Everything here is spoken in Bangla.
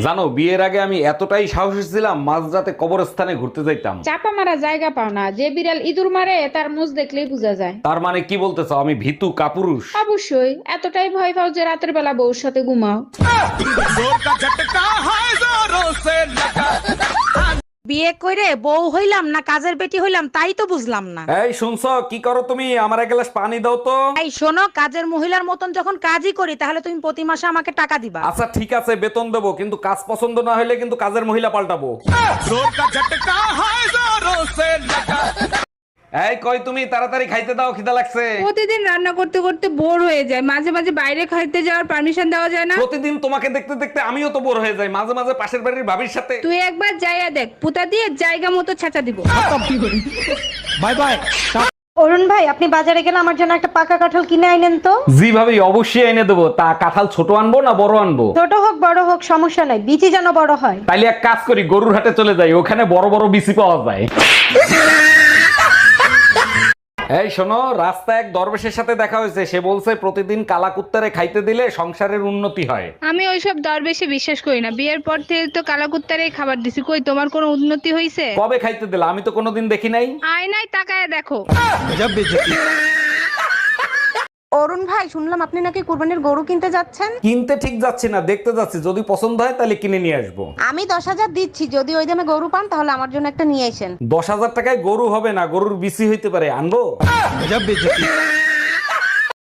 জানো, বিয়ের আগে আমি এতটাই সাহসী ছিলাম, মাঝরাতে কবরস্থানে ঘুরতে যাইতাম। চাপা মারা জায়গা পাও না, যে বিড়াল ইঁদুর মারে তার মুখ দেখলেই বোঝা যায়। তার মানে কি বলতে চাও, আমি ভীতু কাপুরুষ? অবশ্যই, এতটাই ভয় পাও যে রাতের বেলা বউর সাথে ঘুমাও। বিয়ে করে বউ হইলাম না কাজের বেটি হইলাম তাই তো বুঝলাম না। এই শুনছো, কি করো তুমি? আমার এক গ্লাস পানি দাও তো। এই শোনো, কাজের মহিলার মতন যখন কাজই করি তাহলে তুমি প্রতি মাসে আমাকে টাকা দিবা। আচ্ছা ঠিক আছে, বেতন দেবো, কিন্তু কাজ পছন্দ না হলে কিন্তু কাজের মহিলা পাল্টাবো। এই কই তুমি, তাড়াতাড়ি খাইতে দাও, খিদা লাগছে। প্রতিদিন রান্না করতে করতে বোর হয়ে যায়, মাঝে মাঝে বাইরে খাইতে যাওয়ার পারমিশন দেওয়া যায় না? প্রতিদিন তোমাকে দেখতে দেখতে আমিও তো বোর হয়ে যাই, মাঝে মাঝে পাশের বাড়ির ভাবির সাথে। তুই একবার যাইয়া দেখ, পুতা দিয়ে জায়গা মতো ছেঁচা দিব। Bye bye. অরুণ ভাই, আপনি বাজারে গেলে আমার জন্য একটা পাকা কাঁঠাল কিনে আইনেন তো। জি ভাবি, অবশ্যই এনে দেবো। তা কাঁঠাল ছোট আনবো না বড় আনবো? ছোট হোক বড় হোক সমস্যা নাই, বিচি যেন বড় হয়। তাইলে এক কাজ করি, গরুর হাটে চলে যাই, ওখানে বড় বড় বিচি পাওয়া যায়। এই শোনো, রাস্তায় এক দরবেশের সাথে দেখা হয়েছে। সে বলছে প্রতিদিন কালাকুত্তারে খাইতে দিলে সংসারের উন্নতি হয়। আমি ওইসব দরবেশে বিশ্বাস করি না। বিয়ের পর থেকে তো কালাকুত্তারে খাবার দিছি, কই তোমার কোনো উন্নতি হইছে? কবে খাইতে দিলা? আমি তো কোনোদিন দেখি নাই। আয়নায় তাকায় দেখো। অরুণ ভাই, শুনলাম আপনি নাকি কুরবানির গরু কিনতে যাচ্ছেন। কিনতে ঠিক যাচ্ছি না, দেখতে যাচ্ছি, যদি পছন্দ হয় তাহলে কিনে নিয়ে আসবো। আমি 10,000 দিচ্ছি, যদি ওই দামে গরু পান তাহলে আমার জন্য একটা নিয়ে আসেন। 10,000 টাকায় গরু হবে না, গরুর বিচি হইতে পারে, আনবো।